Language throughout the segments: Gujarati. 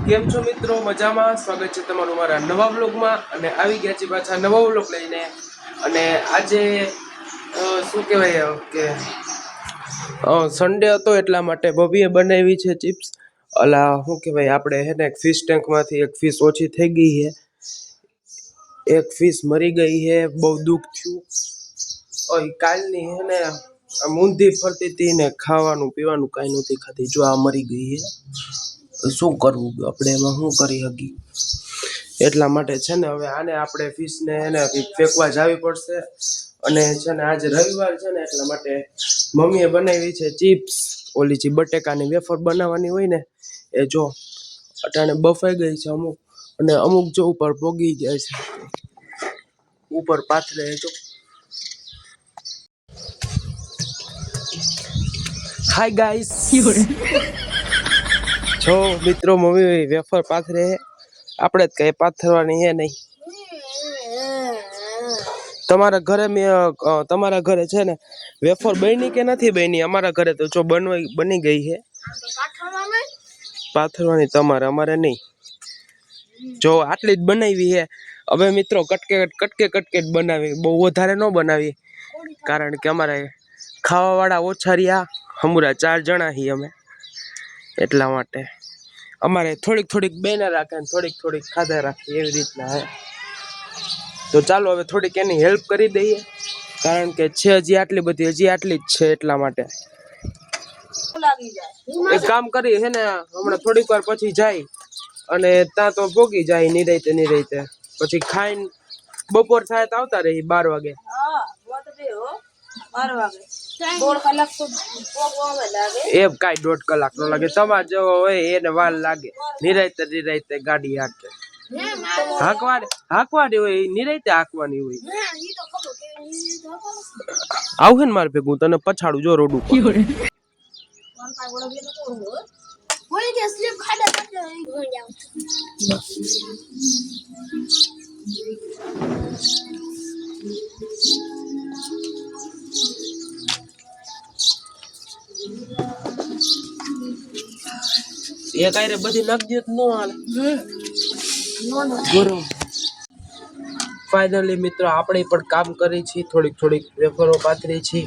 કેમ છો મિત્રો? મજામાં? સ્વાગત છે તમારું મારા નવા વ્લોગમાં અને આવી ગયા છે પાછા નવો વ્લોગ લઈને. અને આજે શું કહેવાય કે સન્ડે હતો એટલા માટે બબીએ બનાવી છે ચિપ્સ. અલા શું કહેવાય આપણે હે ને ફિશ ટેન્કમાંથી એક ફિશ ઓછી થઈ ગઈ છે, એક ફિશ મરી ગઈ છે, બહુ દુઃખ થયું. કાલની હે ને ઊંધી ફરતી હતી ને ખાવાનું પીવાનું કાંઈ નહોતી ખાતી, જો આ મરી ગઈ છે. શું કરવું આપણે એમાં, શું કરી શકી? એટલા માટે છે ને હવે આને આપણે ફિશને એને ફેંકવા જવી પડશે. અને છે ને આજે રવિવાર છે ને એટલા માટે મમ્મીએ બનાવી છે ચિપ્સ. ઓલી જે બટેકાની વેફર બનાવવાની હોય ને એ જો અટાણે બફાઈ ગઈ છે અમુક, અને અમુક જો ઉપર પોગી જાય છે, ઉપર પાથરે જો. હાય ગાઈસ, જો મિત્રો મમ્મી વેફર પાથરે, આપણે જ કઈ પાથરવાની હે નહીં. તમારા ઘરે છે ને વેફર બની કે નથી બની? અમારા ઘરે તો જો બની ગઈ છે. પાથરવાની તમારે, અમારે નહીં. જો આટલી જ બનાવી છે. હવે મિત્રો કટકે બનાવી, બહુ વધારે ન બનાવી, કારણ કે અમારે ખાવા વાળા ઓછા રહ્યા, હમુરા 4 જણા છીએ અમે, એટલા માટે અમારે થોડીક બેના રાખે ને થોડીક ખાધા રાખે, એવી રીતના હે. તો ચાલો હવે થોડીક એની હેલ્પ કરી દઈએ, કારણ કે છે હજી આટલી બધી, હજી આટલી જ છે, એટલા માટે એક કામ કરી હે ને હમણાં થોડીક વાર પછી જાય અને ત્યાં તો ભોગી જાય નિરાયતે, પછી ખાઈને બપોર થાય તો આવતા રહી 12 વાગે. એમ કાંઈ 1.5 કલાક નો લાગે, તમારે જેવો હોય એને વાર લાગે. નિરાયતે ગાડી હાંકવાની હોય, નિરાયતે હાંકવાની હોય. આવું ને મારે ભેગું તને પછાડું જો રોડ ઉપર. એક આયરે બધી નાખી દે તો નો હાલે. ગરમ. ફાઇનલી મિત્રો આપણે પણ કામ કરી છીએ, થોડીક વેફરો પાથરી છે.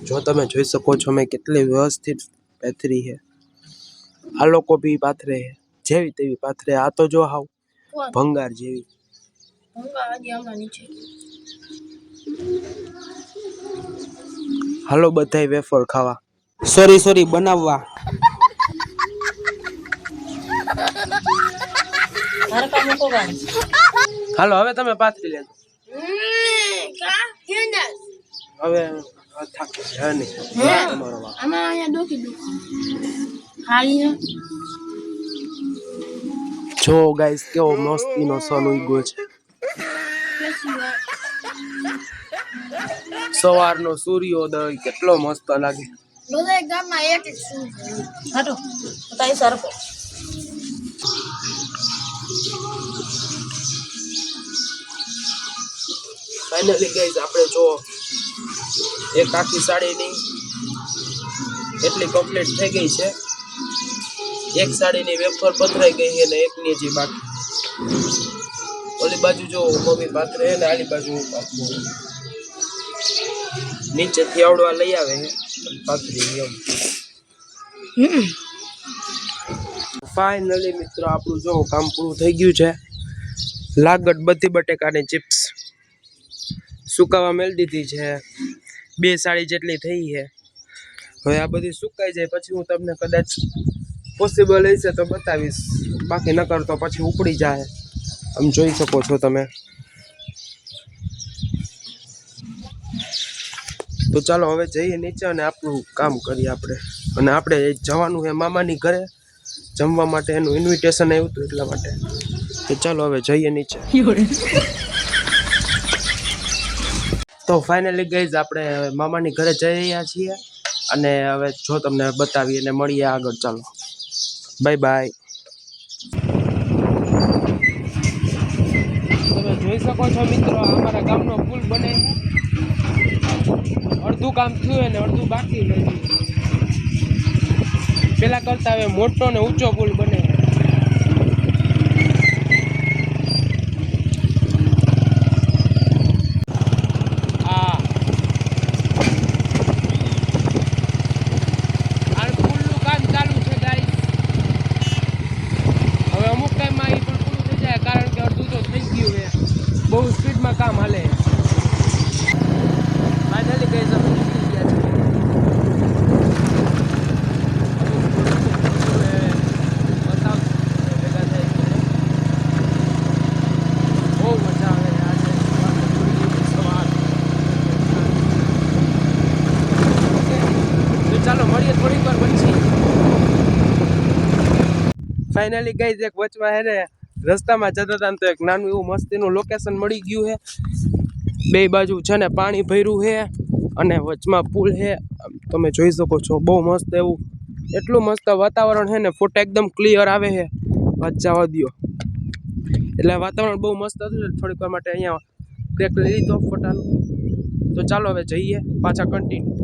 જો તમે જોઈ શકો છો મેં કેટલી વ્યવસ્થિત પાથરી છે. આ લોકો બી પાથરે છે, જેવી તેવી પાથરે. આ તો જો હાવ ભંગાર જેવી. હાલો બધાય વેફર ખાવા, સોરી બનાવવા. હાલો હવે તમે પાથરી લેજો. હવે થાકી જાય નહીં તમારો વાત. જો ગાઈસ કેવો મસ્તીનો સન ઉગ્યો છે. સવારનો સૂર્યોદય કેટલો મસ્ત લાગે. ફાઇનલી ગાઈસ આપણે જો એક આખી સાડીની એટલી કમ્પ્લીટ થઈ ગઈ છે. એક સાડીની વેફર પથરાઈ ગઈ છે ને એકની હજી બાકી. ઓલી બાજુ જો મમ્મી પાથરે ને આલી બાજુ હું પાથરું. નીચેથી આવડવા લઈ આવે છે પાથરી એમ. ફાઇનલી મિત્રો આપણું જો કામ પૂરું થઈ ગયું છે. લાગત બધી બટેકાની ચિપ્સ સુકાવા મેળ દીધી છે. 2 સાડી જેટલી થઈ છે. હવે આ બધી સુકાઈ જાય પછી હું તમને કદાચ પોસિબલ હશે તો બતાવીશ, બાકી નકર તો પછી ઉપડી જાય. આમ જોઈ શકો છો તમે. તો ચાલો હવે જઈએ નીચે અને આપણું કામ કરીએ આપણે. અને આપણે જવાનું છે મામાની ઘરે જમવા માટે, એનું ઇન્વિટેશન આવ્યું હતું એટલા માટે. તો ચાલો હવે જઈએ નીચે. તો ફાઇનલી ગાઈઝ આપણે મામાની ઘરે જઈ રહ્યા છીએ અને હવે જો તમને બતાવીએ અને મળીએ આગળ. ચાલો બાય. તમે જોઈ શકો છો મિત્રો અમારા ગામનો પુલ બને, અડધું કામ થયું અને અડધું બાકી રહ્યું. પેલા કરતા હવે મોટો ને ઊંચો પુલ બને. વચમાં કામ હાલે ફાઇનલી ગઈ અમે નીકળી ગયા છીએ બહુ મજા આવે આજે સવાર તો ચાલો મળીએ થોડીક વાર પછી ફાઇનલી ગઈ એક વચમાં હે ને રસ્તામાં જતા હતા તો એક નાનું એવું મસ્તીનું લોકેશન મળી ગયું છે બે બાજુ છે ને પાણી ભર્યું છે અને વચમાં પુલ છે તમે જોઈ શકો છો બહુ મસ્ત એવું એટલું મસ્ત વાતાવરણ છે ને ફોટા એકદમ ક્લિયર આવે છે વાત જવા દ્યો એટલે વાતાવરણ બહુ મસ્ત હતું થોડીક વાર માટે અહીંયા બ્રેક લઈ લીધો ફોટાનું તો ચાલો હવે જઈએ પાછા કન્ટિન્યુ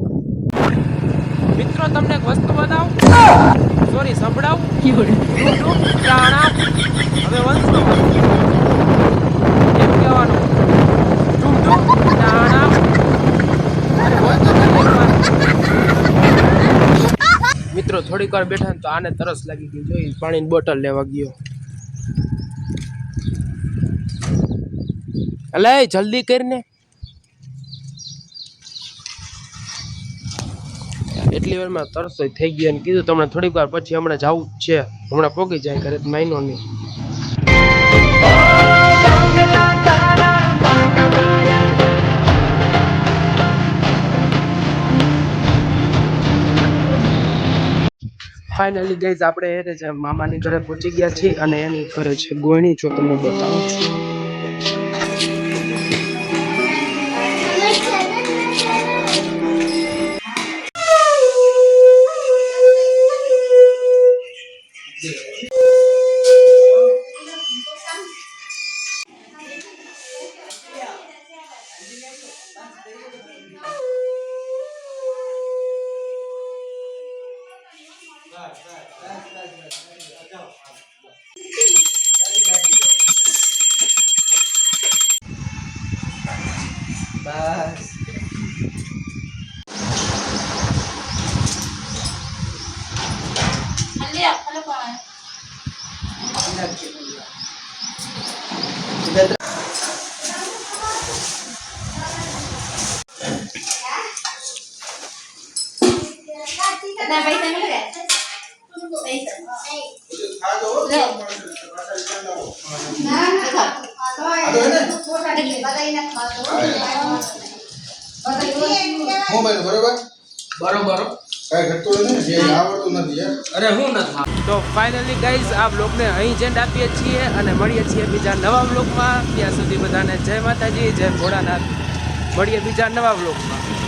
મિત્રો તમને એક વસ્તુ બતાવું સોરી સંભળાવું ટાણા હવે વંશનો એમ કહેવાનું ટાણા મિત્રો થોડીક વાર બેઠા ને તો આને તરસ લાગી ગઈ જોઈ પાણીની બોટલ લેવા ગયો અલે જલ્દી કરીને એટલી વારમાં તરસ થઈ ગઈ અને કીધું તમને થોડીક વાર પછી હમણાં જવું જ છે હમણાં પોગી જાય ઘરે મહિનો નહીં ફાઇનલી ગઈઝ આપણે એ છે મામાની ઘરે પહોંચી ગયા છીએ અને એની ઘરે છે ગોયણી જો તમને બતાવું છું બસ તો ફાઇનલી ગાઈઝ આ બ્લોગને અહીં જેન્ડ આપીએ છીએ અને મળીએ છીએ બીજા નવા બ્લોગમાં ત્યાં સુધી બધાને જય માતાજી જય ભોળાનાથ મળીએ બીજા નવા બ્લોગમાં